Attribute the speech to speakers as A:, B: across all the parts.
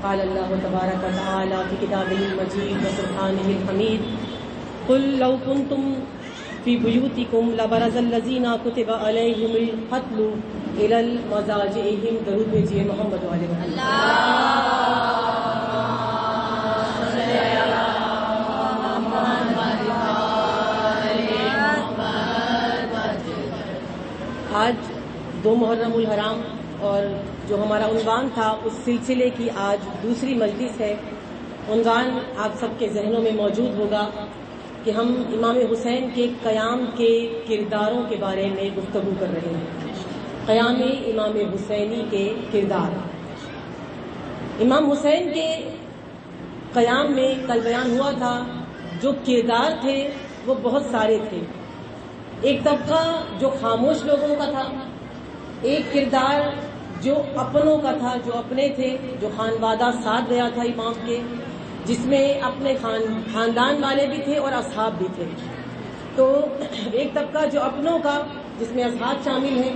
A: قال اللہ تبارک و تعالی فی کتابہ المجید و سبحانہ الحمید قل لو کنتم فی بیوتکم لبرز الذین کتب علیہم القتل الی المضاجعہم. درود بھیجیے محمد علیہ وسلم. آج 2 محرم الحرام اور جو ہمارا عنوان تھا اس سلسلے کی آج دوسری مجلس ہے. عنوان آپ سب کے ذہنوں میں موجود ہوگا کہ ہم امام حسین کے قیام کے کرداروں کے بارے میں گفتگو کر رہے ہیں. قیام امام حسینی کے کردار. امام حسین کے قیام میں کل بیان ہوا تھا جو کردار تھے وہ بہت سارے تھے. ایک طبقہ جو خاموش لوگوں کا تھا، ایک کردار جو اپنوں کا تھا، جو اپنے تھے، جو خانوادہ ساتھ گیا تھا امام کے، جس میں اپنے خاندان والے بھی تھے اور اصحاب بھی تھے. تو ایک طبقہ جو اپنوں کا جس میں اصحاب شامل ہیں،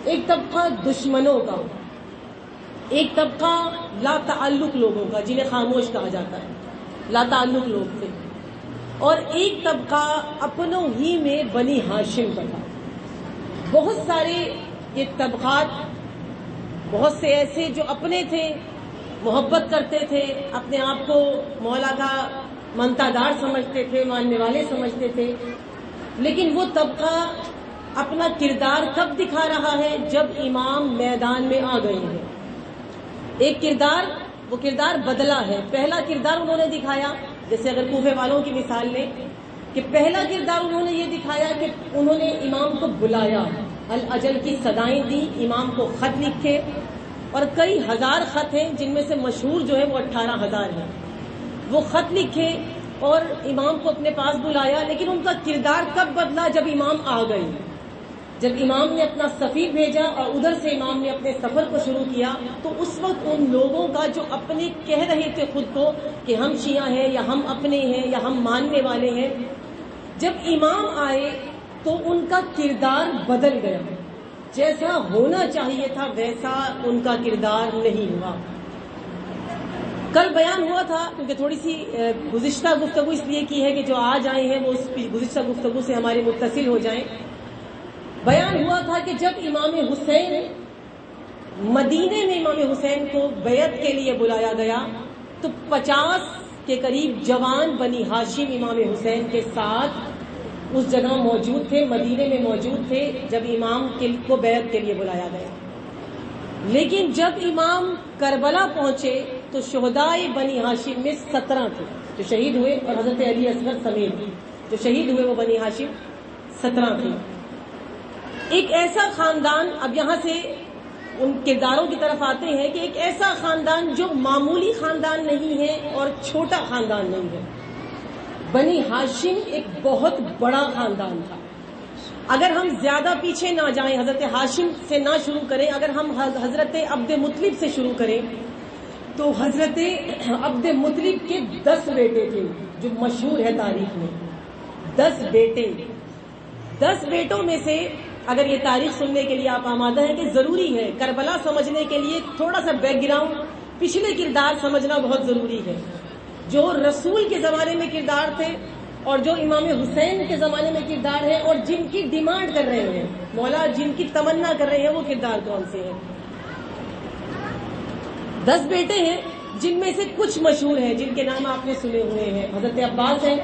A: ایک طبقہ دشمنوں کا، ایک طبقہ لا تعلق لوگوں کا جنہیں خاموش کہا جاتا ہے، لا تعلق لوگ تھے، اور ایک طبقہ اپنوں ہی میں بنی ہاشم کا تھا. بہت سارے یہ طبقات، بہت سے ایسے جو اپنے تھے، محبت کرتے تھے، اپنے آپ کو مولا کا منتادار سمجھتے تھے، ماننے والے سمجھتے تھے. لیکن وہ طبقہ اپنا کردار کب دکھا رہا ہے؟ جب امام میدان میں آ گئے ہیں. ایک کردار، وہ کردار بدلا ہے. پہلا کردار انہوں نے دکھایا، جیسے اگر کوفے والوں کی مثال لیں کہ پہلا کردار انہوں نے یہ دکھایا کہ انہوں نے امام کو بلایا، الاجل کی صدائیں دی، امام کو خط لکھے، اور کئی ہزار خط ہیں جن میں سے مشہور جو ہے وہ 18,000 ہیں. وہ خط لکھے اور امام کو اپنے پاس بلایا. لیکن ان کا کردار کب بدلا؟ جب امام آ گئے، جب امام نے اپنا سفیر بھیجا اور ادھر سے امام نے اپنے سفر کو شروع کیا. تو اس وقت ان لوگوں کا جو اپنے کہہ رہے تھے خود کو کہ ہم شیعہ ہیں یا ہم اپنے ہیں یا ہم ماننے والے ہیں، جب امام آئے تو ان کا کردار بدل گیا. جیسا ہونا چاہیے تھا ویسا ان کا کردار نہیں ہوا. کل بیان ہوا تھا، کیونکہ تھوڑی سی گزشتہ گفتگو اس لیے کی ہے کہ جو آج آئے ہیں وہ اس گزشتہ گفتگو سے ہمارے متصل ہو جائیں. بیان ہوا تھا کہ جب امام حسین مدینے میں امام حسین کو بیعت کے لیے بلایا گیا تو 50 کے قریب جوان بنی ہاشم امام حسین کے ساتھ اس جگہ موجود تھے، مدینے میں موجود تھے جب امام کو بیعت کے لیے بلایا گیا. لیکن جب امام کربلا پہنچے تو شہدائے بنی ہاشم میں 17 تھے جو شہید ہوئے، اور حضرت علی اصغر سمیت جو شہید ہوئے وہ بنی ہاشم 17 تھے. ایک ایسا خاندان، اب یہاں سے ان کرداروں کی طرف آتے ہیں کہ ایک ایسا خاندان جو معمولی خاندان نہیں ہے اور چھوٹا خاندان نہیں ہے. بنی ہاشم ایک بہت بڑا خاندان تھا. اگر ہم زیادہ پیچھے نہ جائیں، حضرت ہاشم سے نہ شروع کریں، اگر ہم حضرت عبد مطلب سے شروع کریں تو حضرت عبد مطلب کے 10 بیٹے تھے جو مشہور ہے تاریخ میں. 10 بیٹے. 10 بیٹوں میں سے اگر یہ تاریخ سننے کے لیے آپ آمادہ ہیں کہ ضروری ہے کربلا سمجھنے کے لیے تھوڑا سا بیک گراؤنڈ، پچھلے کردار سمجھنا بہت ضروری ہے. جو رسول کے زمانے میں کردار تھے اور جو امام حسین کے زمانے میں کردار ہے، اور جن کی ڈیمانڈ کر رہے ہیں مولا، جن کی تمنا کر رہے ہیں، وہ کردار کون سے ہیں. 10 بیٹے ہیں جن میں سے کچھ مشہور ہیں جن کے نام آپ نے سنے ہوئے ہیں. حضرت عباس ہیں،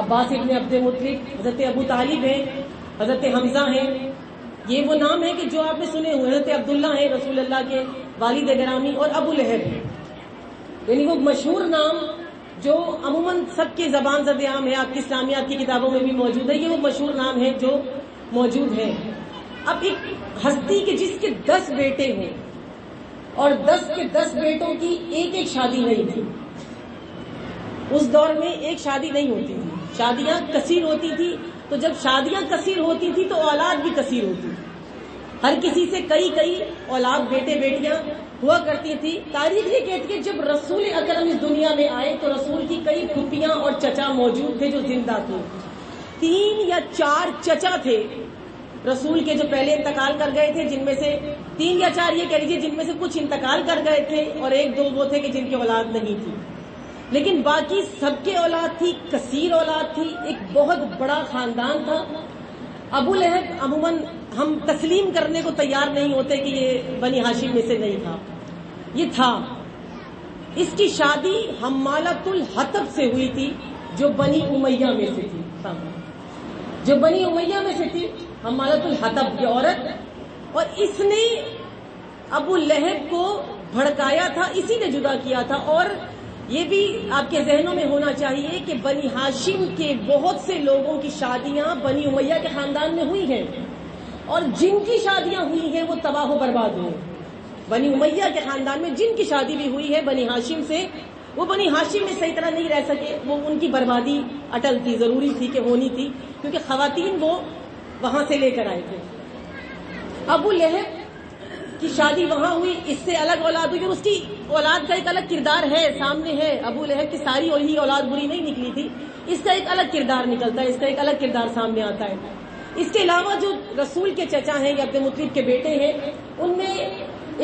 A: عباس ابن عبد مطلب. حضرت ابو طالب ہیں، حضرت حمزہ ہیں. یہ وہ نام ہیں کہ جو آپ نے سنے ہوئے. حضرت عبداللہ ہیں رسول اللہ کے والد گرامی، اور ابو لہب ہیں. یعنی وہ مشہور نام جو عموماً سب کی زبان زد عام ہے، آپ کی اسلامیات کی کتابوں میں بھی موجود ہے. یہ وہ مشہور نام ہے جو موجود ہیں. اب ایک ہستی کے جس کے 10 بیٹے ہیں اور 10 کے 10 بیٹوں کی ایک ایک شادی نہیں تھی. اس دور میں ایک شادی نہیں ہوتی تھی، شادیاں کثیر ہوتی تھی. تو جب شادیاں کثیر ہوتی تھی تو اولاد بھی کثیر ہوتی تھی. ہر کسی سے کئی اولاد، بیٹے بیٹیاں ہوا کرتی تھی. تاریخ یہ کہتی ہے جب رسول اکرم اس دنیا میں آئے تو رسول کی کئی پھوپھیاں اور چچا موجود تھے جو زندہ تھے. 3 یا 4 چچا تھے رسول کے جو پہلے انتقال کر گئے تھے، جن میں سے 3 یا 4 یہ کہہ لیجیے جن میں سے کچھ انتقال کر گئے تھے، اور 1-2 وہ تھے کہ جن کی اولاد نہیں تھی، لیکن باقی سب کی اولاد تھی، کثیر اولاد تھی، ایک بہت بڑا خاندان تھا۔ ابو لہب عموماً ہم تسلیم کرنے کو تیار نہیں ہوتے کہ یہ بنی ہاشم میں سے نہیں تھا، یہ تھا۔ اس کی شادی حمالۃ الحطب سے ہوئی تھی، جو بنی امیہ میں سے تھی، جو بنی امیہ میں سے تھی، حمالۃ الحطب کی عورت، اور اس نے ابو لہب کو بھڑکایا تھا، اسی نے جدا کیا تھا۔ اور یہ بھی آپ کے ذہنوں میں ہونا چاہیے کہ بنی ہاشم کے بہت سے لوگوں کی شادیاں بنی امیہ کے خاندان میں ہوئی ہیں، اور جن کی شادیاں ہوئی ہیں وہ تباہ و برباد ہوئے۔ بنی امیہ کے خاندان میں جن کی شادی بھی ہوئی ہے بنی ہاشم سے، وہ بنی ہاشم میں صحیح طرح نہیں رہ سکے، وہ ان کی بربادی اٹل تھی، ضروری تھی کہ ہونی تھی، کیونکہ خواتین وہ وہاں سے لے کر آئے تھے۔ ابو لہب کی شادی وہاں ہوئی، اس سے الگ اولاد ہوئی، اور اس کی اولاد کا ایک الگ کردار ہے، سامنے ہے۔ ابو لہب کی ساری اولاد بری نہیں نکلی تھی، اس کا ایک الگ کردار نکلتا ہے، اس کا ایک الگ کردار سامنے آتا ہے۔ اس کے علاوہ جو رسول کے چچا ہیں یا عبد المطلب کے بیٹے ہیں، ان میں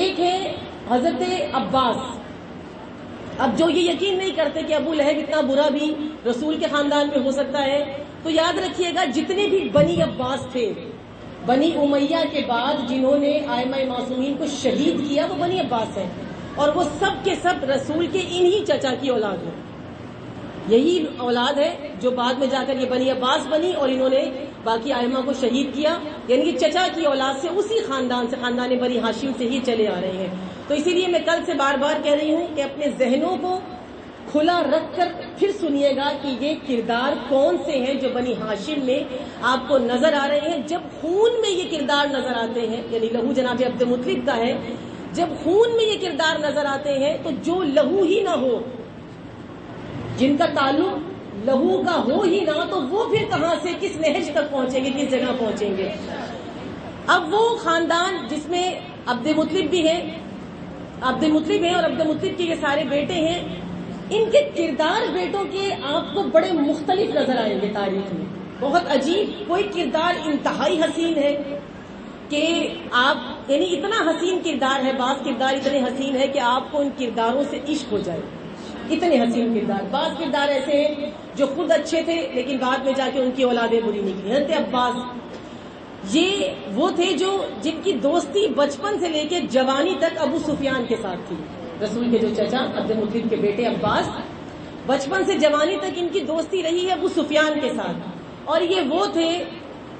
A: ایک ہے حضرت عباس۔ اب جو یہ یقین نہیں کرتے کہ ابو لہب اتنا برا بھی رسول کے خاندان میں ہو سکتا ہے، تو یاد رکھیے گا جتنے بھی بنی عباس تھے بنی امیہ کے بعد جنہوں نے ائمہ معصومین کو شہید کیا، وہ بنی عباس ہیں، اور وہ سب کے سب رسول کے انہی چچا کی اولاد ہیں۔ یہی اولاد ہے جو بعد میں جا کر یہ بنی عباس بنی، اور انہوں نے باقی ائمہ کو شہید کیا، یعنی کہ چچا کی اولاد سے، اسی خاندان سے، خاندان بنی ہاشم سے ہی چلے آ رہے ہیں۔ تو اسی لیے میں کل سے بار بار کہہ رہی ہوں کہ اپنے ذہنوں کو کھلا رکھ کر پھر سنیے گا کہ یہ کردار کون سے ہیں جو بنی ہاشم میں آپ کو نظر آ رہے ہیں۔ جب خون میں یہ کردار نظر آتے ہیں، یعنی لہو جناب عبد المطلب کا ہے، جب خون میں یہ کردار نظر آتے ہیں تو جو لہو ہی نہ ہو، جن کا تعلق لہو کا ہو ہی نہ، تو وہ پھر کہاں سے کس نہج تک پہنچیں گے، کس جگہ پہنچیں گے۔ اب وہ خاندان جس میں عبد المطلب بھی ہیں، عبد المطلب ہیں اور عبد المطلب کے یہ سارے بیٹے ہیں، ان کے کردار بیٹوں کے آپ کو بڑے مختلف نظر آئیں گے تاریخ میں، بہت عجیب۔ کوئی کردار انتہائی حسین ہے کہ آپ، یعنی اتنا حسین کردار ہے، بعض کردار اتنے حسین ہے کہ آپ کو ان کرداروں سے عشق ہو جائے، اتنے حسین کردار۔ بعض کردار ایسے ہیں جو خود اچھے تھے لیکن بعد میں جا کے ان کی اولادیں بری نکلی۔ حضرت عباس یہ وہ تھے جو جن کی دوستی بچپن سے لے کے جوانی تک ابو سفیان کے ساتھ تھی۔ رسول کے جو چچا عبد المطلب کے بیٹے عباس، بچپن سے جوانی تک ان کی دوستی رہی ہے ابو سفیان کے ساتھ، اور یہ وہ تھے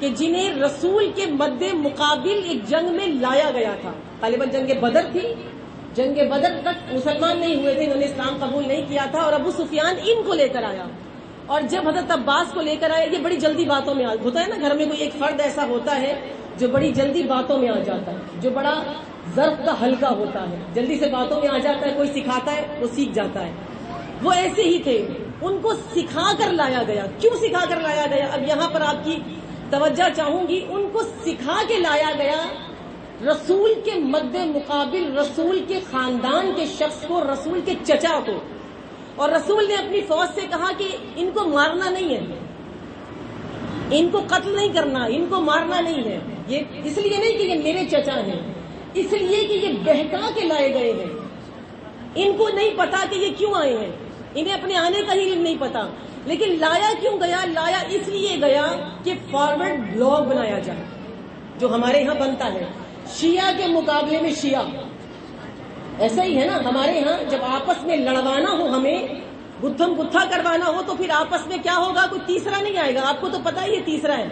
A: کہ جنہیں رسول کے مد مقابل ایک جنگ میں لایا گیا تھا۔ غالباً جنگ بدر تھی، جنگ بدر تک مسلمان نہیں ہوئے تھے، انہوں نے اسلام قبول نہیں کیا تھا، اور ابو سفیان ان کو لے کر آیا، اور جب حضرت عباس کو لے کر آیا، یہ بڑی جلدی باتوں میں ہوتا ہے نا، گھر میں کوئی ایک فرد ایسا ہوتا ہے جو بڑی جلدی باتوں میں آ جاتا ہے، جو بڑا ظرف کا ہلکا ہوتا ہے، جلدی سے باتوں میں آ جاتا ہے، کوئی سکھاتا ہے وہ سیکھ جاتا ہے۔ وہ ایسے ہی تھے، ان کو سکھا کر لایا گیا۔ کیوں سکھا کر لایا گیا؟ اب یہاں پر آپ کی توجہ چاہوں گی۔ ان کو سکھا کے لایا گیا رسول کے مد مقابل، رسول کے خاندان کے شخص کو، رسول کے چچا کو، اور رسول نے اپنی فوج سے کہا کہ ان کو مارنا نہیں ہے، ان کو قتل نہیں کرنا، ان کو مارنا نہیں ہے۔ یہ اس لیے نہیں کہ یہ میرے چچا ہیں، اس لیے کہ یہ بہکا کے لائے گئے ہیں، ان کو نہیں پتا کہ یہ کیوں آئے ہیں، انہیں اپنے آنے کا ہی نہیں پتا، لیکن لایا کیوں گیا؟ لایا اس لیے گیا کہ فارورڈ بلاگ بنایا جائے، جو ہمارے یہاں بنتا ہے شیعہ کے مقابلے میں شیعہ۔ ایسا ہی ہے نا، ہمارے ہاں جب آپس میں لڑوانا ہو، ہمیں گتھم گتھا کروانا ہو، تو پھر آپس میں کیا ہوگا؟ کوئی تیسرا نہیں آئے گا، آپ کو تو پتا ہی یہ تیسرا ہے،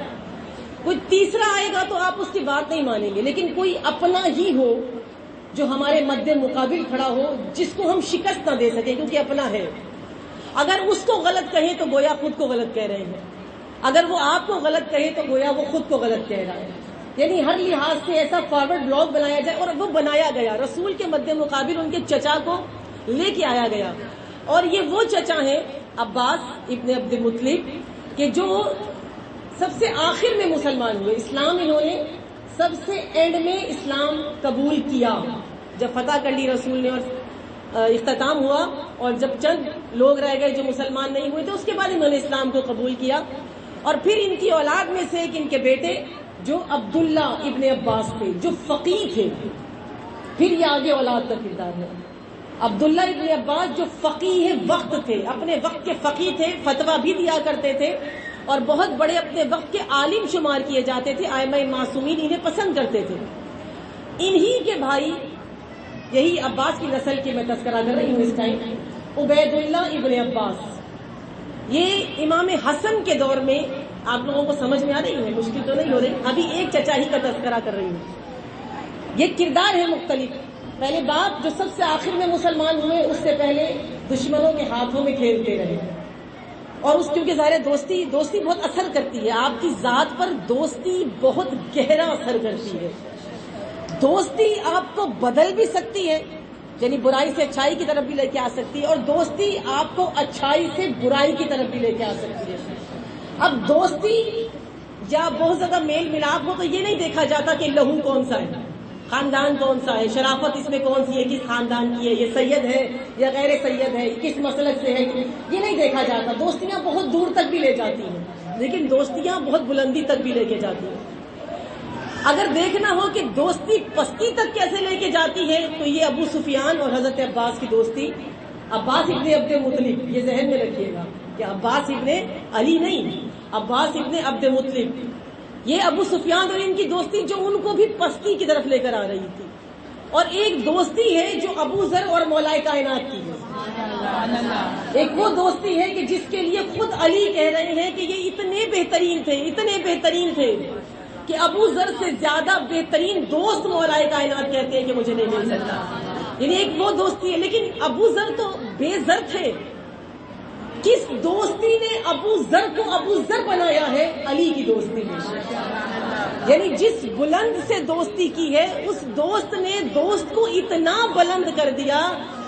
A: کوئی تیسرا آئے گا تو آپ اس کی بات نہیں مانیں گے، لیکن کوئی اپنا ہی ہو جو ہمارے مد مقابل کھڑا ہو، جس کو ہم شکست نہ دے سکیں کیونکہ اپنا ہے۔ اگر اس کو غلط کہیں تو گویا خود کو غلط کہہ رہے ہیں، اگر وہ آپ کو غلط کہے تو گویا وہ خود کو غلط کہہ رہا ہے۔ یعنی ہر لحاظ سے ایسا فارورڈ بلاگ بنایا جائے، اور وہ بنایا گیا، رسول کے مد مقابل ان کے چچا کو لے کے آیا گیا، اور یہ وہ چچا ہیں عباس ابن عبد المطلب کہ جو سب سے آخر میں مسلمان ہوئے۔ اسلام انہوں نے سب سے اینڈ میں اسلام قبول کیا، جب فتح کر لی رسول نے اور اختتام ہوا، اور جب چند لوگ رہ گئے جو مسلمان نہیں ہوئے تھے، اس کے بعد انہوں نے اسلام کو قبول کیا۔ اور پھر ان کی اولاد میں سے ایک ان کے بیٹے جو عبداللہ ابن عباس تھے، جو فقیہ تھے. پھر یہ آگے اولاد کا کردار ہے. عبداللہ ابن عباس جو فقیہ وقت تھے، اپنے وقت کے فقیہ تھے، فتویٰ بھی دیا کرتے تھے اور بہت بڑے اپنے وقت کے عالم شمار کیے جاتے تھے. ائمہ معصومین انہیں پسند کرتے تھے. انہی کے بھائی، یہی عباس کی نسل کی میں تذکرہ کر رہی ہوں اس ٹائم، عبید اللہ ابن عباس. یہ امام حسن کے دور میں، آپ لوگوں کو سمجھ میں آ رہی ہے، مشکل تو نہیں ہو رہی؟ ابھی ایک چچا ہی کا تذکرہ کر رہی ہوں. یہ کردار ہے مختلف. پہلے باپ جو سب سے آخر میں مسلمان ہوئے، اس سے پہلے دشمنوں کے ہاتھوں میں کھیلتے رہے. اور اس کیونکہ ظاہر دوستی بہت اثر کرتی ہے، آپ کی ذات پر دوستی بہت گہرا اثر کرتی ہے. دوستی آپ کو بدل بھی سکتی ہے، یعنی برائی سے اچھائی کی طرف بھی لے کے آ سکتی ہے، اور دوستی آپ کو اچھائی سے برائی کی طرف بھی لے کے آ سکتی ہے. اب دوستی یا بہت زیادہ میل ملاپ ہو تو یہ نہیں دیکھا جاتا کہ لہو کون سا ہے، خاندان کون سا ہے، شرافت اس میں کون سی ہے، کس خاندان کی ہے، یہ سید ہے یا غیر سید ہے، کس مسلک سے ہے، یہ نہیں دیکھا جاتا. دوستیاں بہت دور تک بھی لے جاتی ہیں، لیکن دوستیاں بہت بلندی تک بھی لے کے جاتی ہیں. اگر دیکھنا ہو کہ دوستی پستی تک کیسے لے کے جاتی ہے تو یہ ابو سفیان اور حضرت عباس کی دوستی. عباس ابن عبد مطلب، یہ ذہن میں رکھیے گا کہ عباس ابن علی نہیں، عباس ابن عبد مطلب. یہ ابو سفیان اور ان کی دوستی جو ان کو بھی پستی کی طرف لے کر آ رہی تھی. اور ایک دوستی ہے جو ابو ذر اور مولا کائنات کی ہے. ایک وہ دوستی ہے کہ جس کے لیے خود علی کہہ رہے ہیں کہ یہ اتنے بہترین تھے کہ ابو ذر سے زیادہ بہترین دوست مولا کائنات کہتے ہیں کہ مجھے نہیں مل سکتا. یعنی ایک وہ دوستی ہے. لیکن ابو ذر تو بے ذر تھے. کس دوستی نے ابو ذر کو ابو ذر بنایا ہے؟ علی کی دوستی نے. یعنی جس بلند سے دوستی کی ہے، اس دوست نے دوست کو اتنا بلند کر دیا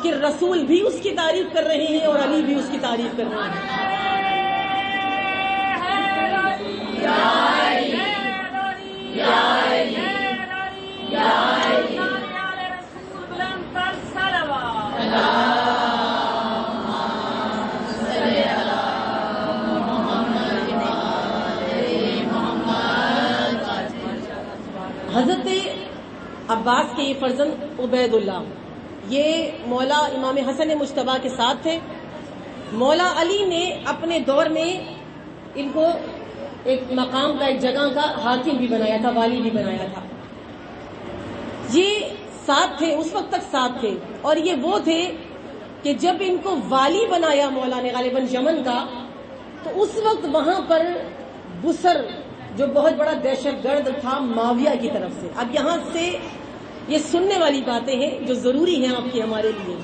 A: کہ رسول بھی اس کی تعریف کر رہے ہیں اور علی بھی اس کی تعریف کر رہے ہیں. حضرت عباس کے یہ فرزند عبید اللہ، یہ مولا امام حسن مجتبیٰ کے ساتھ تھے. مولا علی نے اپنے دور میں ان کو ایک مقام کا، ایک جگہ کا حاکم بھی بنایا تھا، والی بھی بنایا تھا. یہ ساتھ تھے، اس وقت تک ساتھ تھے. اور یہ وہ تھے کہ جب ان کو والی بنایا مولا نے غالباً یمن کا، تو اس وقت وہاں پر بسر جو بہت بڑا دہشت گرد تھا معاویہ کی طرف سے. اب یہاں سے یہ سننے والی باتیں ہیں جو ضروری ہیں آپ کی ہمارے لیے.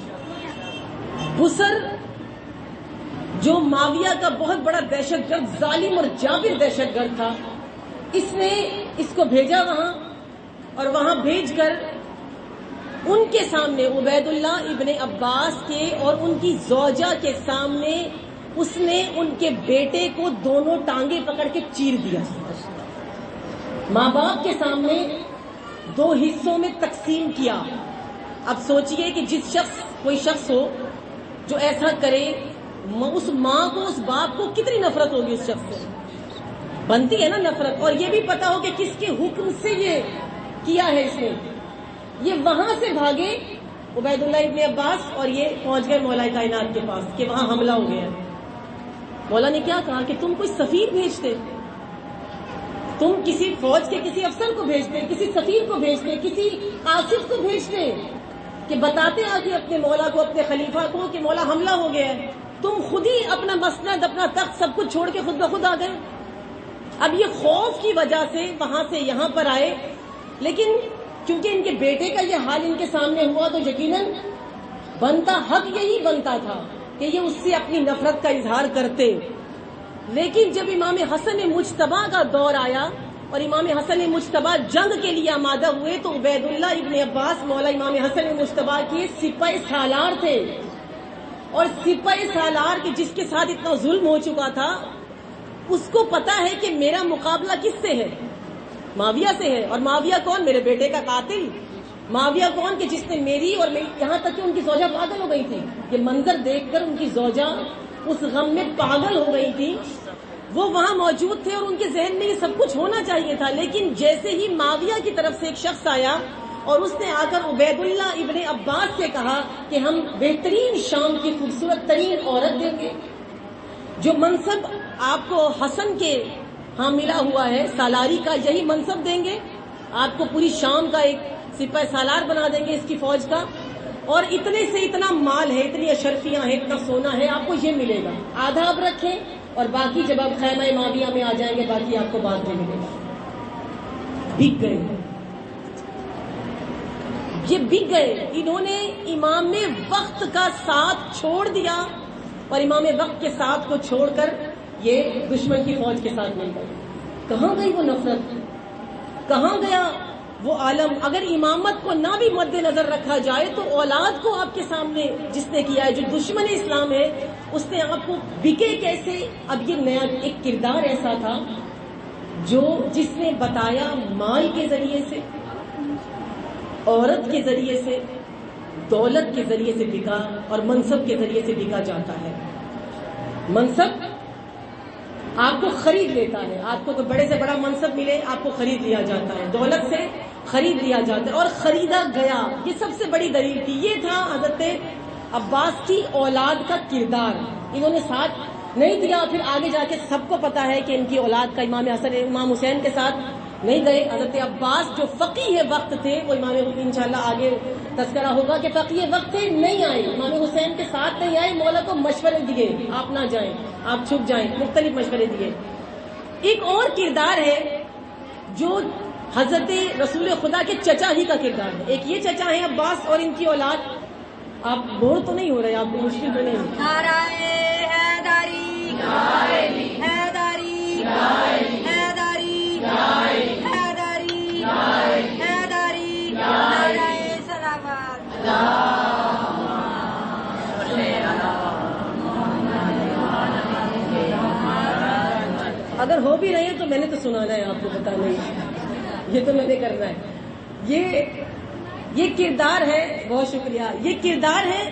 A: بسر جو معاویہ کا بہت بڑا دہشت گرد، ظالم اور جابر دہشت گرد تھا، اس نے اس کو بھیجا وہاں، اور وہاں بھیج کر ان کے سامنے عبید اللہ ابن عباس کے اور ان کی زوجہ کے سامنے اس نے ان کے بیٹے کو دونوں ٹانگیں پکڑ کے چیر دیا. ماں باپ کے سامنے دو حصوں میں تقسیم کیا. اب سوچئے کہ کوئی شخص ہو جو ایسا کرے، اس ماں کو، اس باپ کو کتنی نفرت ہوگی اس شخص سے. بنتی ہے نا نفرت. اور یہ بھی پتا ہو کہ کس کے حکم سے یہ کیا ہے اس نے. یہ وہاں سے بھاگے عبید اللہ ابن عباس اور یہ پہنچ گئے مولا کائنات کے پاس کہ وہاں حملہ ہو گیا. مولا نے کیا کہا کہ تم کوئی سفیر بھیجتے، تم کسی فوج کے کسی افسر کو بھیجتے، کسی سفیر کو بھیجتے، کسی آصف کو بھیجتے کہ بتاتے آگے اپنے مولا کو، اپنے خلیفہ کو کہ مولا حملہ ہو گیا ہے. تم خود ہی اپنا مسند، اپنا تخت سب کچھ چھوڑ کے خود بخود آ گئے. اب یہ خوف کی وجہ سے وہاں سے یہاں پر آئے. لیکن کیونکہ ان کے بیٹے کا یہ حال ان کے سامنے ہوا تو یقیناً بنتا حق یہی بنتا تھا کہ یہ اس سے اپنی نفرت کا اظہار کرتے. لیکن جب امام حسن مجتبیٰ کا دور آیا اور امام حسن مجتبیٰ جنگ کے لیے آمادہ ہوئے تو عبید اللہ ابن عباس مولا امام حسن مجتبیٰ کے سپہ سالار تھے. اور سپہ سالار کے جس کے ساتھ اتنا ظلم ہو چکا تھا، اس کو پتا ہے کہ میرا مقابلہ کس سے ہے؟ معاویہ سے ہے. اور معاویہ کون؟ میرے بیٹے کا قاتل. معاویہ کون کہ جس نے میری اور یہاں تک کہ ان کی زوجہ پاگل ہو گئی تھی. یہ منظر دیکھ کر ان کی زوجہ اس غم میں پاگل ہو گئی تھی وہ وہاں موجود تھے اور ان کے ذہن میں یہ سب کچھ ہونا چاہیے تھا، لیکن جیسے ہی معاویہ کی طرف سے ایک شخص آیا اور اس نے آ کر عبید اللہ ابن عباس سے کہا کہ ہم بہترین شام کی خوبصورت ترین عورت دیں گے، جو منصب آپ کو حسن کے ہاں ملا ہوا ہے سالاری کا، یہی منصب دیں گے، آپ کو پوری شام کا ایک سپہ سالار بنا دیں گے اس کی فوج کا، اور اتنے سے اتنا مال ہے، اتنی اشرفیاں ہیں، اتنا سونا ہے، آپ کو یہ ملے گا، آدھا آپ رکھیں اور باقی جب آپ خیمہ معاویہ میں آ جائیں گے باقی آپ کو بعد میں ملے گا۔ بک گئے، یہ بک گئے، انہوں نے امام وقت کا ساتھ چھوڑ دیا اور امام وقت کے ساتھ کو چھوڑ کر یہ دشمن کی فوج کے ساتھ مل گئے۔ کہاں گئی وہ نفرت، کہاں گیا وہ عالم؟ اگر امامت کو نہ بھی مد نظر رکھا جائے تو اولاد کو آپ کے سامنے جس نے کیا ہے، جو دشمن اسلام ہے، اس نے آپ کو بکے کیسے؟ اب یہ نیا ایک کردار ایسا تھا جس نے بتایا مال کے ذریعے سے، عورت کے ذریعے سے، دولت کے ذریعے سے بکا اور منصب کے ذریعے سے بکا جاتا ہے۔ منصب آپ کو خرید لیتا ہے، آپ کو کوئی بڑے سے بڑا منصب ملے آپ کو خرید لیا جاتا ہے، دولت سے خرید لیا جاتا ہے اور خریدا گیا۔ یہ سب سے بڑی دلیل تھی، یہ تھا حضرت عباس کی اولاد کا کردار، انہوں نے ساتھ نہیں دیا۔ پھر آگے جا کے سب کو پتا ہے کہ ان کی اولاد کا امام حسن امام حسین کے ساتھ نہیں گئے۔ حضرت عباس جو فقیہ وقت تھے، وہ امام انشاءاللہ آگے تذکرہ ہوگا کہ فقیہ وقت تھے، نہیں آئے، امام حسین کے ساتھ نہیں آئے، مولا کو مشورے دیے آپ نہ جائیں، آپ چھپ جائیں، مختلف مشورے دیے۔ ایک اور کردار ہے جو حضرت رسول خدا کے چچا ہی کا کردار ہے، ایک یہ چچا ہے عباس اور ان کی اولاد۔ آپ بور تو نہیں ہو رہے، آپ کو مشکل تو نہیں ہے؟ نعرہ حیدری، حیدری، حیدری، حیدری، حیدری، نعرہ صلوات۔ اگر ہو بھی رہے ہیں تو میں نے تو سنانا ہے، آپ کو بتانا ہے، یہ تو میں نے کرنا ہے۔ یہ کردار ہے، بہت شکریہ، یہ کردار ہے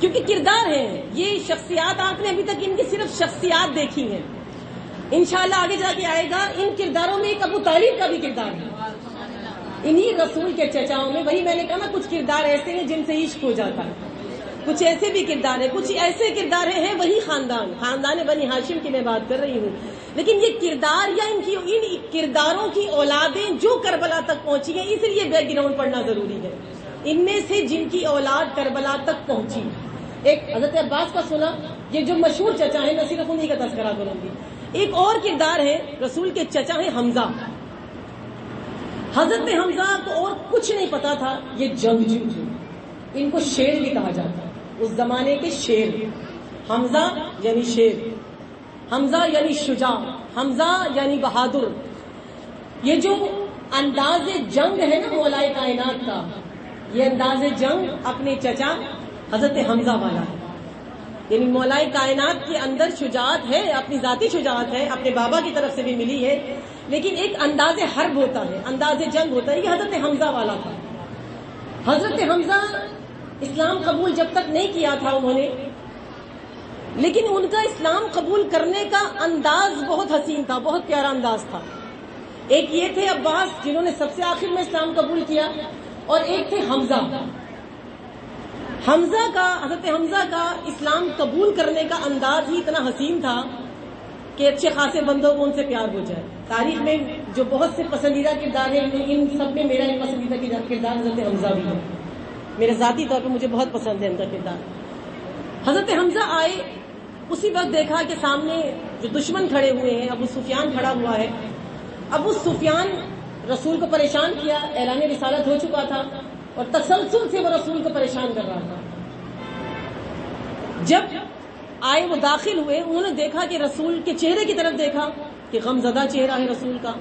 A: کیونکہ کردار ہے، یہ شخصیات آپ نے ابھی تک ان کی صرف شخصیات دیکھی ہیں، انشاءاللہ آگے جا کے آئے گا۔ ان کرداروں میں ایک ابو طالب کا بھی کردار ہے، انہی رسول کے چچاؤں میں۔ وہی میں نے کہا نا، کچھ کردار ایسے ہیں جن سے عشق ہو جاتا ہے، کچھ ایسے بھی کردار ہیں، کچھ ایسے کردار ہیں وہی خاندان بنی ہاشم کی میں بات کر رہی ہوں، لیکن یہ کردار یا ان کرداروں کی اولادیں جو کربلا تک پہنچی ہیں، اس لیے بیک گراؤنڈ پڑھنا ضروری ہے۔ ان میں سے جن کی اولاد کربلا تک پہنچی، ایک حضرت عباس کا سنا، یہ جو مشہور چچا ہیں، میں صرف انہی کا تذکرہ کروں گی۔ ایک اور کردار ہے، رسول کے چچا ہیں حمزہ۔ حضرت حمزہ کو اور کچھ نہیں پتا تھا، یہ جنگجو تھے، ان کو شیر بھی کہا جاتا ہے، اس زمانے کے شیر۔ حمزہ یعنی شیر، حمزہ یعنی شجاع، حمزہ یعنی بہادر۔ یہ جو انداز جنگ ہے نا مولائے کائنات کا، یہ انداز جنگ اپنے چچا حضرت حمزہ والا ہے، یعنی مولائے کائنات کے اندر شجاعت ہے، اپنی ذاتی شجاعت ہے، اپنے بابا کی طرف سے بھی ملی ہے، لیکن ایک انداز حرب ہوتا ہے، انداز جنگ ہوتا ہے، یہ حضرت حمزہ والا تھا۔ حضرت حمزہ اسلام قبول جب تک نہیں کیا تھا انہوں نے، لیکن ان کا اسلام قبول کرنے کا انداز بہت حسین تھا، بہت پیارا انداز تھا۔ ایک یہ تھے عباس جنہوں نے سب سے آخر میں اسلام قبول کیا، اور ایک تھے حمزہ۔ حضرت حمزہ کا اسلام قبول کرنے کا انداز ہی اتنا حسین تھا کہ اچھے خاصے بندوں کو ان سے پیار ہو جائے۔ تاریخ میں جو بہت سے پسندیدہ کردار ہیں، ان سب میں میرا ایک پسندیدہ کردار حضرت حمزہ بھی ہے، میرے ذاتی طور پہ مجھے بہت پسند ہے ان کا کردار۔ حضرت حمزہ آئے، اسی وقت دیکھا کہ سامنے جو دشمن کھڑے ہوئے ہیں، ابو سفیان کھڑا ہوا ہے۔ ابو سفیان رسول کو پریشان کیا، اعلان رسالت ہو چکا تھا اور تسلسل سے وہ رسول کو پریشان کر رہا تھا۔ جب آئے وہ داخل ہوئے، انہوں نے دیکھا کہ رسول کے چہرے کی طرف دیکھا کہ غم زدہ چہرہ ہے رسول کا،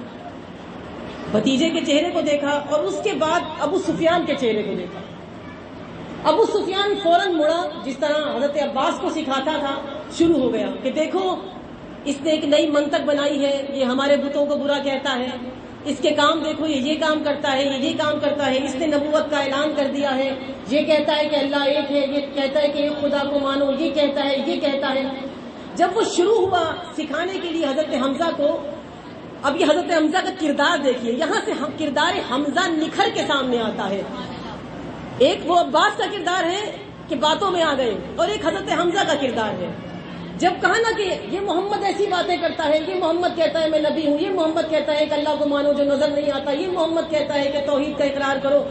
A: بھتیجے کے چہرے کو دیکھا اور اس کے بعد ابو سفیان کے چہرے کو دیکھا۔ ابو سفیان فوراً مڑا، جس طرح حضرت عباس کو سکھاتا تھا، شروع ہو گیا کہ دیکھو اس نے ایک نئی منطق بنائی ہے، یہ ہمارے بتوں کو برا کہتا ہے، اس کے کام دیکھو، یہ کام کرتا ہے، یہ کام کرتا ہے، اس نے نبوت کا اعلان کر دیا ہے، یہ کہتا ہے کہ اللہ ایک ہے، یہ کہتا ہے کہ ایک خدا کو مانو، یہ کہتا ہے، یہ کہتا ہے۔ جب وہ شروع ہوا سکھانے کے لیے حضرت حمزہ کو، اب یہ حضرت حمزہ کا کردار دیکھیے، یہاں سے کردار حمزہ نکھر کے سامنے آتا ہے. ایک وہ عباس کا کردار ہے کہ باتوں میں آ گئے، اور ایک حضرت حمزہ کا کردار ہے. جب کہا نا کہ یہ محمد ایسی باتیں کرتا ہے، یہ محمد کہتا ہے میں نبی ہوں، یہ محمد کہتا ہے کہ اللہ کو مانو جو نظر نہیں آتا، یہ محمد کہتا ہے کہ توحید کا اقرار کرو،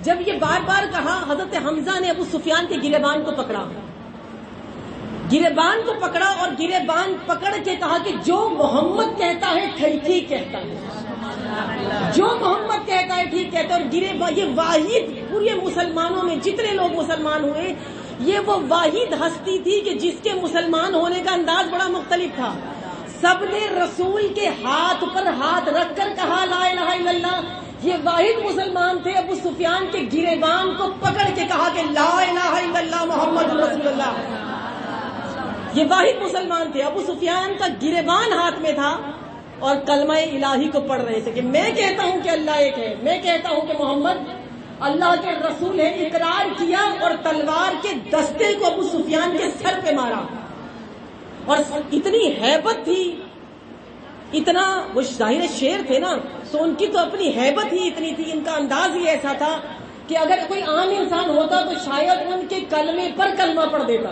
A: جب یہ بار بار کہا، حضرت حمزہ نے ابو سفیان کے گریبان کو پکڑا، گریبان کو پکڑا اور گریبان پکڑ کے کہا کہ جو محمد کہتا ہے ٹھیک کہتا ہے، جو محمد کہتا ہے ٹھیک کہتا ہے. اور یہ واحد پورے مسلمانوں میں جتنے لوگ مسلمان ہوئے، یہ وہ واحد ہستی تھی کہ جس کے مسلمان ہونے کا انداز بڑا مختلف تھا. سب نے رسول کے ہاتھ پر ہاتھ رکھ کر کہا لا الہ الا اللہ. یہ واحد مسلمان تھے. ابو سفیان کے گریبان کو پکڑ کے کہا کہ لا الہ الا اللہ محمد رسول اللہ. یہ واحد مسلمان تھے. ابو سفیان کا گریبان ہاتھ میں تھا اور کلمہ الہی کو پڑھ رہے تھے کہ میں کہتا ہوں کہ اللہ ایک ہے، میں کہتا ہوں کہ محمد اللہ کے رسول ہے. اقرار کیا اور تلوار کے دستے کو ابو سفیان کے سر پہ مارا. اور اتنی ہیبت تھی، اتنا وہ ظاہر شیر تھے نا، تو ان کی تو اپنی ہیبت ہی اتنی تھی، ان کا انداز ہی ایسا تھا کہ اگر کوئی عام انسان ہوتا تو شاید ان کے کلمے پر کلمہ پڑھ دیتا.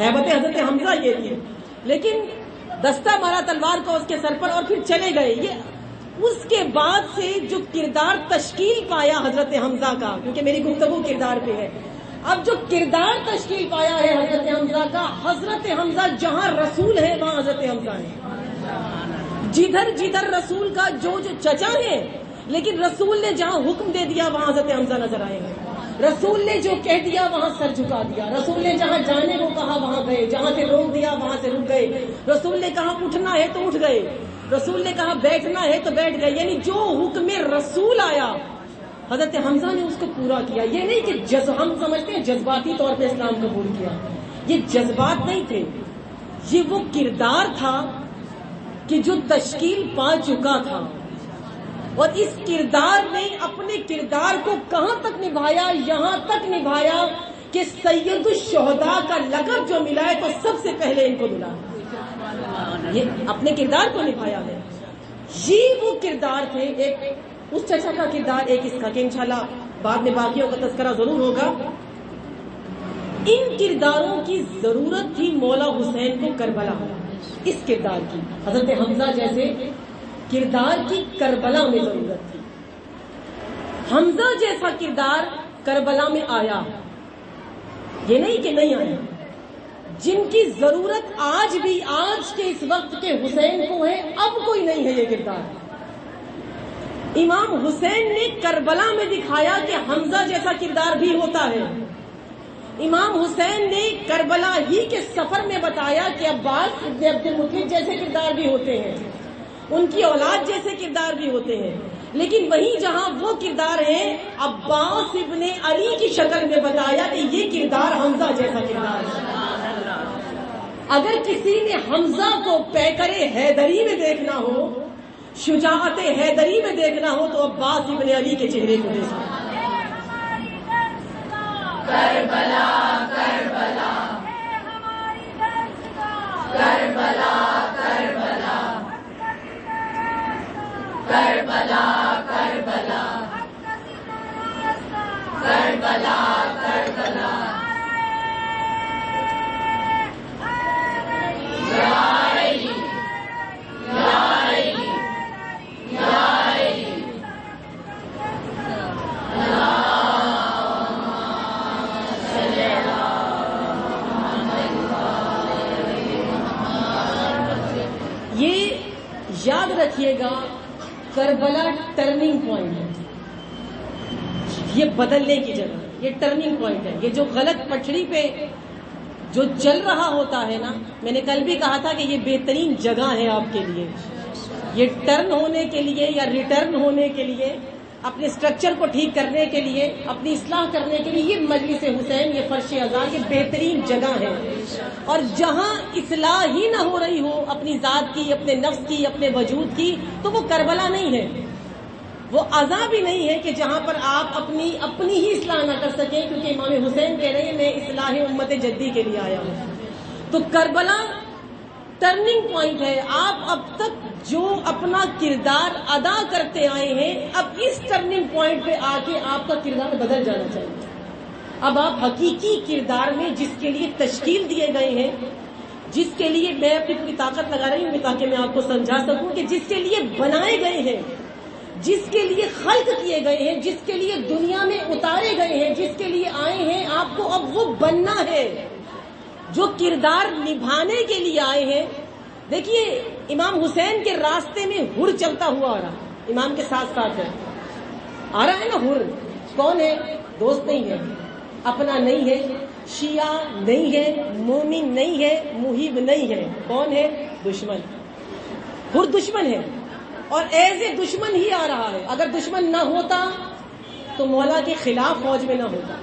A: ہیبت حضرت حمزہ یہ تھی. لیکن دستہ مارا تلوار کو اس کے سر پر اور پھر چلے گئے. یہ اس کے بعد سے جو کردار تشکیل پایا حضرت حمزہ کا، کیونکہ میری گفتگو کردار پہ ہے، اب جو کردار تشکیل پایا ہے حضرت حمزہ کا، حضرت حمزہ جہاں رسول ہے وہاں حضرت حمزہ ہے. جدھر جدھر رسول کا جو چچا ہے، لیکن رسول نے جہاں حکم دے دیا وہاں حضرت حمزہ نظر آئے ہیں. رسول نے جو کہہ دیا وہاں سر جھکا دیا. رسول نے جہاں جانے کو کہا وہاں گئے، جہاں سے روک دیا وہاں سے رک گئے. رسول نے کہا اٹھنا ہے تو اٹھ گئے، رسول نے کہا بیٹھنا ہے تو بیٹھ گئے. یعنی جو حکم رسول آیا حضرت حمزہ نے اس کو پورا کیا. یہ نہیں کہ ہم سمجھتے ہیں جذباتی طور پہ اسلام قبول کیا، یہ جذبات نہیں تھے، یہ وہ کردار تھا کہ جو تشکیل پا چکا تھا. اور اس کردار نے اپنے کردار کو کہاں تک نبھایا، یہاں تک نبھایا کہ سید الشہداء کا لقب جو ملا ہے تو سب سے پہلے ان کو ملا. یہ اپنے کردار کو نبھایا ہے. یہ وہ کردار تھے. ایک اس چچا کا کردار، ایک اس کا، کہ انشاءاللہ بعد میں باقیوں کا تذکرہ ضرور ہوگا. ان کرداروں کی ضرورت تھی مولا حسین کو کربلا، اس کردار کی. حضرت حمزہ جیسے کردار کی کربلا میں ضرورت تھی. حمزہ جیسا کردار کربلا میں آیا، یہ نہیں کہ نہیں آیا. جن کی ضرورت آج بھی آج کے اس وقت کے حسین کو ہے، اب کوئی نہیں ہے یہ کردار. امام حسین نے کربلا میں دکھایا کہ حمزہ جیسا کردار بھی ہوتا ہے. امام حسین نے کربلا ہی کے سفر میں بتایا کہ عباس ابن عبد المطلب جیسے کردار بھی ہوتے ہیں، ان کی اولاد جیسے کردار بھی ہوتے ہیں. لیکن وہیں جہاں وہ کردار ہیں، عباس ابن علی کی شکل میں بتایا کہ یہ کردار حمزہ جیسا کردار ہے. اگر کسی نے حمزہ کو پیکر حیدری میں دیکھنا ہو، شجاعت حیدری میں دیکھنا ہو، تو عباس ابن علی کے چہرے کو دیکھنا. کربلا کربلا کربلا کربلا کربلا کربلا کربلا کربلا. یہ یاد رکھیے گا، کربلا ٹرننگ پوائنٹ ہے. یہ بدلنے کی جگہ، یہ ٹرننگ پوائنٹ ہے. یہ جو غلط پٹڑی پہ جو چل رہا ہوتا ہے نا، میں نے کل بھی کہا تھا کہ یہ بہترین جگہ ہے آپ کے لیے، یہ ٹرن ہونے کے لیے یا ریٹرن ہونے کے لیے، اپنے سٹرکچر کو ٹھیک کرنے کے لیے، اپنی اصلاح کرنے کے لیے. یہ مجلس حسین، یہ فرش ازاں، یہ بہترین جگہ ہے. اور جہاں اصلاح ہی نہ ہو رہی ہو اپنی ذات کی، اپنے نفس کی، اپنے وجود کی، تو وہ کربلا نہیں ہے، وہ ازاں بھی نہیں ہے کہ جہاں پر آپ اپنی ہی اصلاح نہ کر سکیں. کیونکہ امام حسین کہہ رہے ہیں میں اصلاح امت جدی کے لیے آیا ہوں. تو کربلا ٹرننگ پوائنٹ ہے. آپ اب تک جو اپنا کردار ادا کرتے آئے ہیں، اب اس ٹرننگ پوائنٹ پہ آ کے آپ کا کردار بدل جانا چاہیے. اب آپ حقیقی کردار میں جس کے لیے تشکیل دیے گئے ہیں، جس کے لیے میں اپنی پوری طاقت لگا رہی ہوں تاکہ میں آپ کو سمجھا سکوں کہ جس کے لیے بنائے گئے ہیں، جس کے لیے خلق کیے گئے ہیں، جس کے لیے دنیا میں اتارے گئے ہیں، جس کے لیے آئے ہیں، آپ کو اب وہ بننا ہے جو کردار نبھانے کے لیے آئے ہیں. دیکھیے امام حسین کے راستے میں ہر چلتا ہوا آ رہا، امام کے ساتھ ساتھ ہے، آ رہا ہے نا. ہر کون ہے؟ دوست نہیں ہے، اپنا نہیں ہے، شیعہ نہیں ہے، مومن نہیں ہے، محب نہیں ہے. کون ہے؟ دشمن. ہر دشمن ہے اور ایز اے دشمن ہی آ رہا ہے. اگر دشمن نہ ہوتا تو مولا کے خلاف فوج میں نہ ہوتا.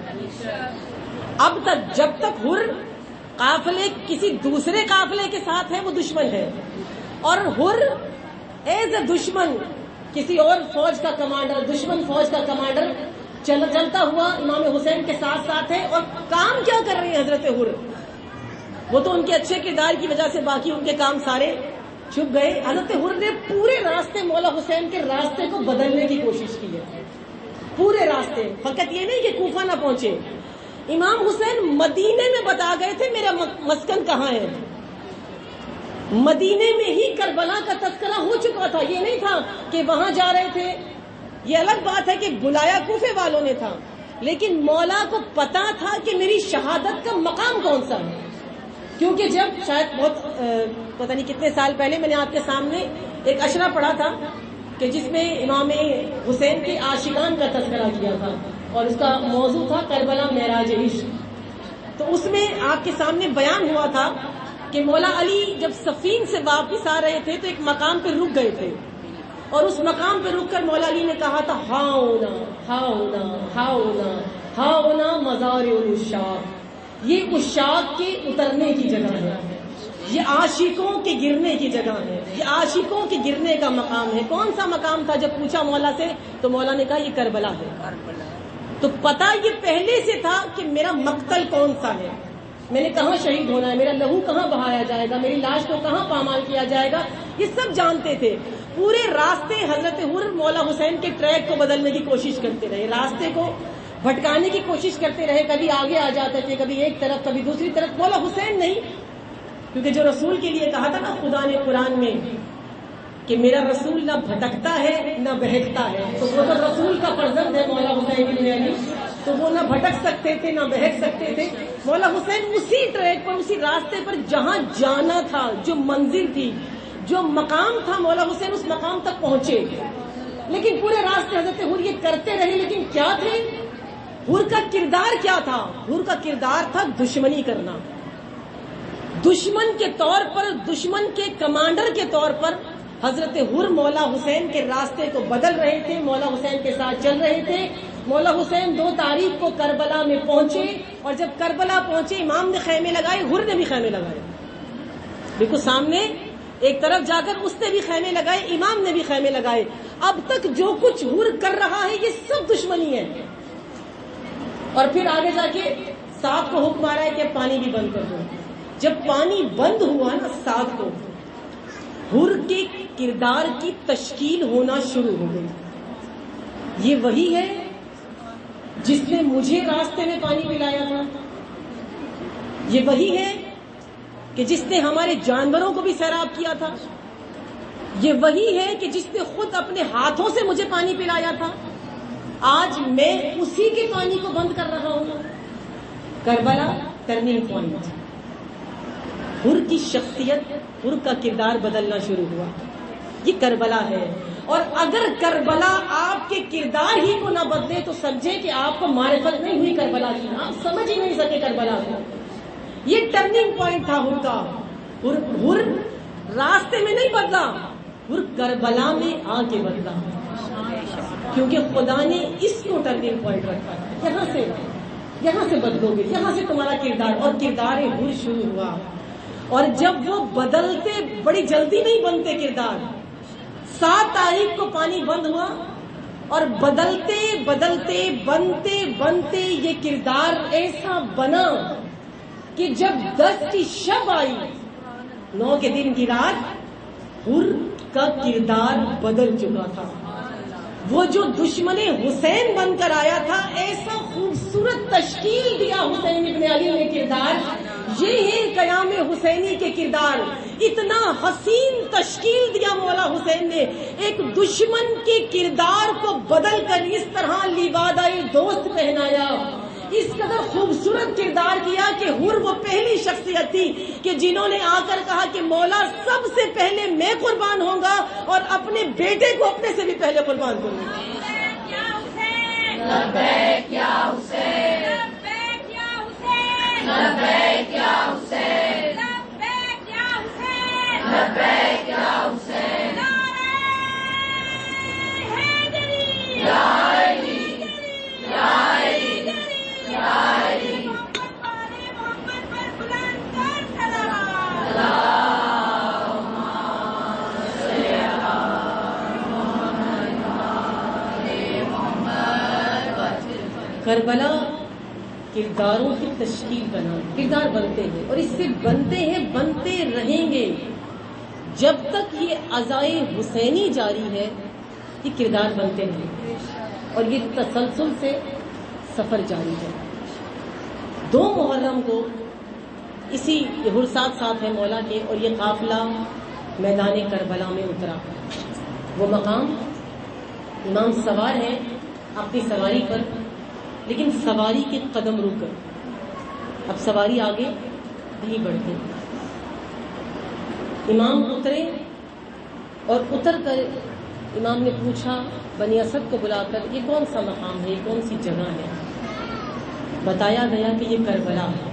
A: اب تک جب تک ہر قافلے کسی دوسرے قافلے کے ساتھ ہے وہ دشمن ہے، اور ہر ایز اے دشمن کسی اور فوج کا کمانڈر، دشمن فوج کا کمانڈر چلتا ہوا امام حسین کے ساتھ ساتھ ہے. اور کام کیا کر رہے ہیں حضرت ہر؟ وہ تو ان کے اچھے کردار کی وجہ سے باقی ان کے کام سارے چھپ گئے. حضرت ہر نے پورے راستے مولا حسین کے راستے کو بدلنے کی کوشش کی ہے، پورے راستے. فقط یہ نہیں کہ کوفہ نہ پہنچے، امام حسین مدینے میں بتا گئے تھے میرا مسکن کہاں ہے. مدینے میں ہی کربلا کا تذکرہ ہو چکا تھا. یہ نہیں تھا کہ وہاں جا رہے تھے. یہ الگ بات ہے کہ بلایا کوفے والوں نے تھا، لیکن مولا کو پتا تھا کہ میری شہادت کا مقام کون سا ہے. کیونکہ جب شاید بہت پتہ نہیں کتنے سال پہلے میں نے آپ کے سامنے ایک اشرا پڑھا تھا کہ جس میں امام حسین کے عاشقان کا تذکرہ کیا تھا، اور اس کا موضوع تھا کربلا معراج عشق. تو اس میں آپ کے سامنے بیان ہوا تھا کہ مولا علی جب صفین سے واپس آ رہے تھے تو ایک مقام پہ رک گئے تھے، اور اس مقام پہ رک کر مولا علی نے کہا تھا ہاؤنا ہاؤنا ہاؤنا ہاؤنا مزار العشاق. یہ عشاق کے اترنے کی جگہ ہے، یہ عاشقوں کے گرنے کی جگہ ہے، یہ عاشقوں کے گرنے کا مقام ہے. کون سا مقام تھا؟ جب پوچھا مولا سے تو مولا نے کہا یہ کربلا ہے. تو پتا یہ پہلے سے تھا کہ میرا مقتل کون سا ہے، میں نے کہاں شہید ہونا ہے، میرا لہو کہاں بہایا جائے گا، میری لاش کو کہاں پامال کیا جائے گا. یہ سب جانتے تھے. پورے راستے حضرت ہر مولا حسین کے ٹریک کو بدلنے کی کوشش کرتے رہے، راستے کو بھٹکانے کی کوشش کرتے رہے. کبھی آگے آ جاتے تھے، کبھی ایک طرف کبھی دوسری طرف. مولا حسین نہیں، کیونکہ جو رسول کے لیے کہا تھا نا خدا نے قرآن میں کہ میرا رسول نہ بھٹکتا ہے نہ بہکتا ہے، تو وہ تو رسول کا فرزند ہے مولا حسین بن علی، تو وہ نہ بھٹک سکتے تھے نہ بہک سکتے تھے. مولا حسین اسی ٹریک پر، اسی راستے پر جہاں جانا تھا، جو منزل تھی، جو مقام تھا، مولا حسین اس مقام تک پہنچے. لیکن پورے راستے حضرت ہر یہ کرتے رہے. لیکن کیا تھے ہر کا کردار؟ کیا تھا ہر کا کردار؟ تھا دشمنی کرنا. دشمن کے طور پر، دشمن کے کمانڈر کے طور پر حضرت ہر مولا حسین کے راستے کو بدل رہے تھے، مولا حسین کے ساتھ چل رہے تھے. مولا حسین 2 تاریخ کو کربلا میں پہنچے، اور جب کربلا پہنچے امام نے خیمے لگائے، ہر نے بھی خیمے لگائے. بالکل سامنے ایک طرف جا کر اس نے بھی خیمے لگائے، امام نے بھی خیمے لگائے. اب تک جو کچھ ہر کر رہا ہے یہ سب دشمنی ہے. اور پھر آگے جا کے ساتھ کو حکم آ رہا ہے کہ پانی بھی بند کر دو. جب پانی بند ہوا نا ساتھ کو، ہر کے کردار کی تشکیل ہونا شروع ہو گئی. یہ وہی ہے جس نے مجھے راستے میں پانی پلایا تھا، یہ وہی ہے کہ جس نے ہمارے جانوروں کو بھی سیراب کیا تھا، یہ وہی ہے کہ جس نے خود اپنے ہاتھوں سے مجھے پانی پلایا تھا. آج میں اسی کے پانی کو بند کر رہا ہوں. Karbala turning point. ہر کی شخصیت، ہر کا کردار بدلنا شروع ہوا. یہ کربلا ہے. اور اگر کربلا آپ کے کردار ہی کو نہ بدلے تو سمجھیں کہ آپ کو معرفت نہیں ہوئی کربلا کی، آپ سمجھ ہی نہیں سکے کربلا کو. یہ ٹرننگ پوائنٹ تھا ہر کا. ہر راستے میں نہیں بدلا، ہر کربلا میں آ کے بدلا، کیونکہ خدا نے اس کو ٹرننگ پوائنٹ رکھا ہے. یہاں سے بدلو گے، یہاں سے تمہارا کردار، اور کردار ہر شروع ہوا. اور جب وہ بدلتے، بڑی جلدی نہیں بنتے کردار. 7 تاریخ کو پانی بند ہوا، اور بدلتے بدلتے بنتے بنتے یہ کردار ایسا بنا کہ جب 10 کی شب آئی 9 کے دن کی رات حر کا کردار بدل چکا تھا. وہ جو دشمن حسین بن کر آیا تھا، ایسا خوبصورت تشکیل دیا حسین ابن علی نے کردار. یہ ہے قیام حسینی کے کردار. اتنا حسین تشکیل دیا مولا حسین نے، ایک دشمن کے کردار کو بدل کر اس طرح لیوادائے دوست پہنایا. اس قدر خوبصورت کردار کیا کہ حر وہ پہلی شخصیت تھی کہ جنہوں نے آ کر کہا کہ مولا سب سے پہلے میں قربان ہوں گا اور اپنے بیٹے کو اپنے سے بھی پہلے قربان کروں گا.
B: لبیک یا حسین، لبیک یا حسین، لبیک یا حسین، لبیک یا حسین، لبیک یا حسین، نعرہ حیدری، یا علی، یا علی، یا علی، محمد پر بلند کر صلوات. اللہم صل علی محمد.
A: کربلا کرداروں کی تشکیل بنا، کردار بنتے ہیں اور اس سے بنتے ہیں، بنتے رہیں گے جب تک یہ عزائے حسینی جاری ہے. یہ کردار بنتے ہیں اور یہ تسلسل سے سفر جاری ہے. 2 محرم کو اسی حر ساتھ ہے مولا کے، اور یہ قافلہ میدان کربلا میں اترا. وہ مقام امام سوار ہے اپنی سواری پر، لیکن سواری کے قدم رک گئے. اب سواری آگے نہیں بڑھتی. امام اترے اور اتر کر امام نے پوچھا بنی اسد کو بلا کر، یہ کون سا مقام ہے، یہ کون سی جگہ ہے؟ بتایا گیا کہ یہ کربلا ہے.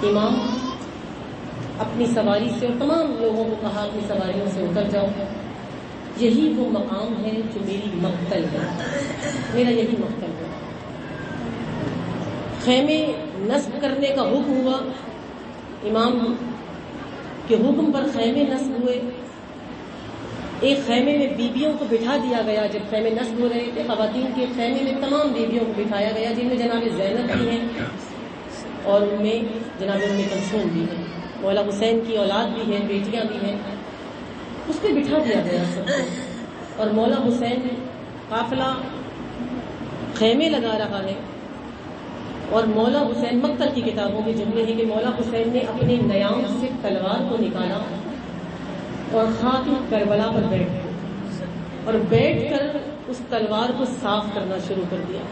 A: امام اپنی سواری سے اور تمام لوگوں کو کہا اپنی سواریوں سے اتر جاؤ. یہی وہ مقام ہے جو میری مقتل ہے، میرا یہی مقتل ہے. خیمے نصب کرنے کا حکم ہوا. امام کے حکم پر خیمے نصب ہوئے. ایک خیمے میں بیبیوں کو بٹھا دیا گیا. جب خیمے نصب ہو رہے تھے خواتین کے خیمے میں تمام بیبیوں کو بٹھایا گیا، جن میں جناب زینب بھی ہیں اور ان میں جناب ام کلثوم بھی ہیں. مولا حسین کی اولاد بھی ہے، بیٹیاں بھی ہیں. اس پہ بٹھا دیا گیا سب کو. اور مولا حسین قافلہ خیمے لگا رہا ہے. اور مولا حسین مقتل کی کتابوں میں جملے ہیں کہ مولا حسین نے اپنے نیام سے تلوار کو نکالا اور خاک کربلا پر بیٹھ گئے اور بیٹھ کر اس تلوار کو صاف کرنا شروع کر دیا.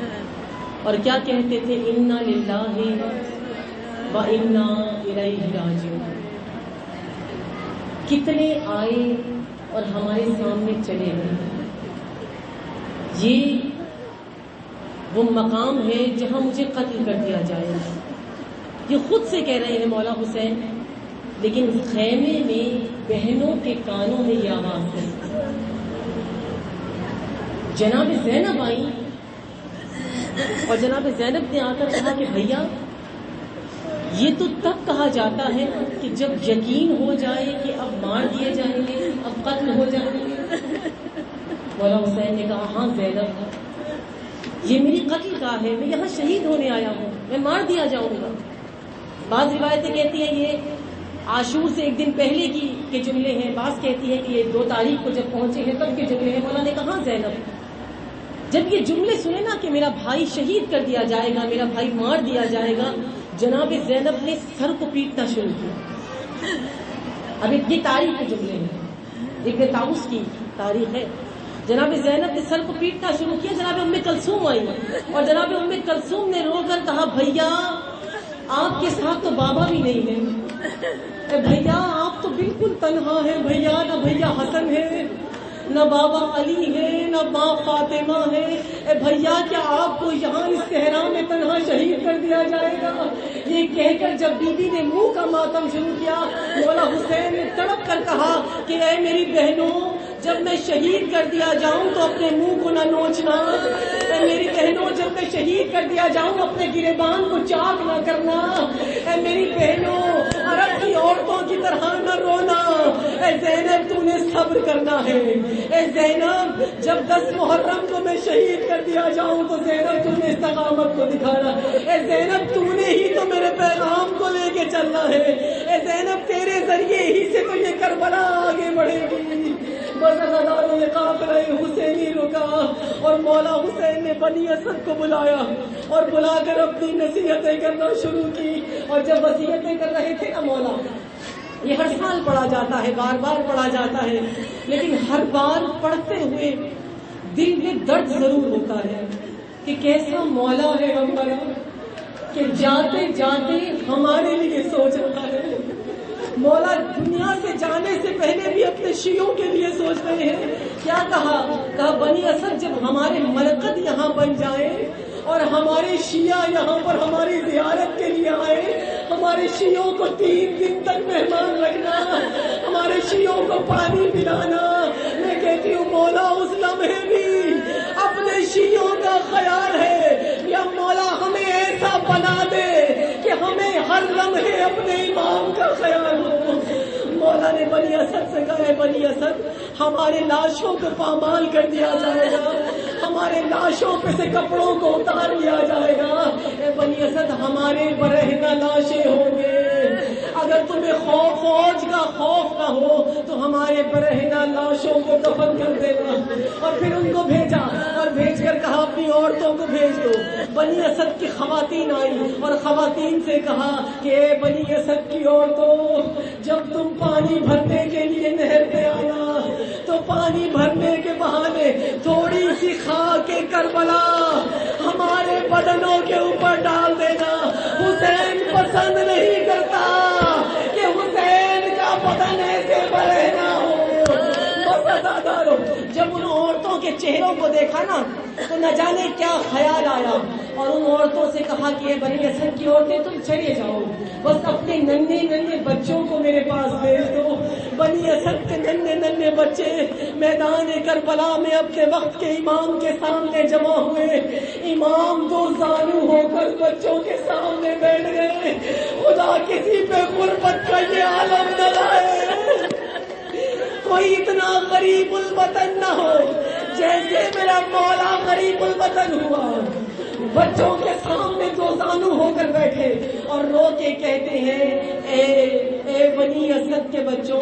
A: اور کیا کہتے تھے؟ انا للہ و انا الیہ راجعون. کتنے آئے اور ہمارے سامنے چلے گئے. یہ وہ مقام ہے جہاں مجھے قتل کر دیا جائے گا. یہ خود سے کہہ رہے ہیں مولا حسین، لیکن خیمے میں بہنوں کے کانوں میں یہ آواز ہے. جناب زینب آئی اور جناب زینب نے آ کر کہا کہ بھیا یہ تو تب کہا جاتا ہے کہ جب یقین ہو جائے کہ اب مار دیے جائیں گے، اب قتل ہو جائیں گے. مولا حسین نے کہا ہاں زینب، یہ میری قتل گاہ ہے، میں یہاں شہید ہونے آیا ہوں، میں مار دیا جاؤں گا. بعض روایتیں کہتی ہیں یہ عاشور سے ایک دن پہلے کے جملے ہیں، بعض کہتی ہیں کہ یہ 2 تاریخ کو جب پہنچے ہیں تب کے جملے ہیں. مولا نے کہا زینب جب یہ جملے سنے نا کہ میرا بھائی شہید کر دیا جائے گا، میرا بھائی مار دیا جائے گا، جناب زینب نے سر کو پیٹنا شروع کیا. اب یہ تاریخ کے جملے ہیں، ابن طاؤس کی تاریخ ہے. جناب زینب نے سر کو پیٹنا شروع کیا. جناب ام کلثوم آئی اور جناب ام کلثوم نے رو کر کہا بھیا آپ کے ساتھ تو بابا بھی نہیں ہے، بھیا آپ تو بالکل تنہا ہے. بھیا نہ بھیا حسن ہے، نہ بابا علی ہے، نہ ماں فاطمہ ہے. بھیا کیا آپ کو یہاں اس صحرا میں تنہا شہید کر دیا جائے گا؟ یہ کہہ کر جب بی بی نے منہ کا ماتم شروع کیا، مولا حسین نے تڑپ کر کہا کہ اے میری بہنوں، جب میں شہید کر دیا جاؤں تو اپنے منہ کو نہ نوچنا. اے میری بہنوں، جب میں شہید کر دیا جاؤں اپنے گریبان کو چاک نہ کرنا. اے میری بہنوں، عرب کی عورتوں کی طرح نہ رونا. اے زینب تو نے صبر کرنا ہے. اے زینب جب 10 محرم کو میں شہید کر دیا جاؤں تو زینب تو نے استقامت کو دکھانا. اے زینب تو نے ہی تو میرے پیغام کو لے کے چلنا ہے. اے زینب تیرے ذریعے ہی سے تو یہ کربلا آگے بڑھے گی. بس ازاداروں یہ قافلہ حسینی رکا اور مولا حسین نے بنی اسد کو بلایا اور بلا کر اپنی نصیحتیں کرنا شروع کی. اور جب وصیتیں کر رہے تھے نا مولا، یہ ہر سال پڑھا جاتا ہے، بار بار پڑھا جاتا ہے، لیکن ہر بار پڑھتے ہوئے دل میں درد ضرور ہوتا ہے کہ کیسا مولا ہے ہمارا کہ جاتے جاتے ہمارے لیے سوچ رہا ہے. مولا دنیا سے جانے سے پہلے بھی اپنے شیعوں کے لیے سوچ رہے ہیں. کیا کہا بنی اسد جب ہمارے مرکز یہاں بن جائیں اور ہمارے شیعہ یہاں پر ہماری زیارت کے لیے آئے، ہمارے شیعوں کو 3 دن تک مہمان رکھنا، ہمارے شیعوں کو پانی پلانا. میں کہتی ہوں مولا اس لمحے بھی اپنے شیعوں کا خیال ہے یا مولا ہمیں ایسا بنا دے کہ ہمیں ہر لمحے اپنے امام کا خیال ہو. مولا نے بنی اسد سے کہا ہے بنی اسد ہمارے لاشوں کو پامال کر دیا جائے گا، ہمارے لاشوں پہ سے کپڑوں کو اتار لیا جائے گا. اے بنی اسد ہمارے برہنہ لاشیں ہوں گے. اگر تمہیں فوج کا خوف نہ ہو تو ہمارے برہنہ لاشوں کو دفن کر دینا. اور پھر ان کو بھیجا اور بھیج کر کہا اپنی عورتوں کو بھیج دو. بنی اسد کی خواتین آئی اور خواتین سے کہا کہ اے بنی اسد کی عورتوں، جب تم پانی بھرنے کے لیے نہر پہ آنا تو پانی بھرنے کے بہانے تھوڑی سی خاک کربلا ہمارے بدنوں کے اوپر ڈال دینا. حسین پسند نہیں کرتا کہ حسین کا بدن ایسے برہنہ ہو. جب ان عورتوں کے چہروں کو دیکھا نا تو نہ جانے کیا خیال آیا اور ان عورتوں سے کہا کہ یہ بنی اسد کی عورتیں تم چلے جاؤ، بس اپنے ننھے ننھے بچوں کو میرے پاس بھیج دو. بنی اسد کے ننھے ننھے بچے میدان کربلا میں اپنے وقت کے امام کے سامنے جمع ہوئے. امام 2 زانو ہو کر بچوں کے سامنے بیٹھ گئے. خدا کسی پہ غربت کا یہ عالم نہ لائے، کوئی اتنا غریب الوطن نہ ہو جیسے میرا مولا غریب الوطن ہوا. بچوں کے سامنے 2 زانو ہو کر بیٹھے اور رو کے کہتے ہیں اے بنی اسد کے بچوں،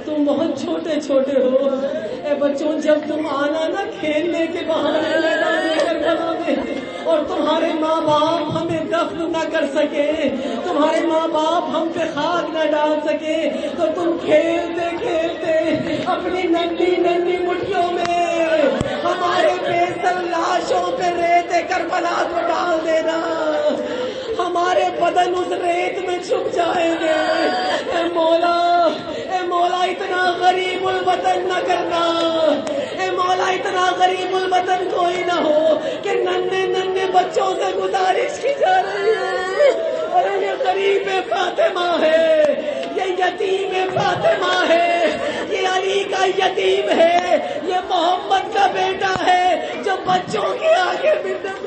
A: تم بہت چھوٹے چھوٹے ہو. اے بچوں جب تم آنا نا کھیلنے کے بہانے میدان کربلا میں اور تمہارے ماں باپ ہمیں دفن نہ کر سکے، تمہارے ماں باپ ہم پہ خاک نہ ڈال سکے، تو تم کھیلتے کھیلتے اپنی ننھی ننھی مٹھیوں میں ہمارے بے سر لاشوں پہ ریت کربلا کو ڈال دینا. ہمارے بدن اس ریت میں چھپ جائیں گے. اے مولا اتنا غریب الوطن نہ کرنا. اے مولا اتنا غریب الوطن کوئی نہ ہو کہ ننھے ننھے بچوں سے گزارش کی جا رہی ہے. اور یہ غریب فاطمہ ہے، یہ یتیم فاطمہ ہے، یہ علی کا یتیم ہے، یہ محمد کا بیٹا ہے جو بچوں کے آگے منت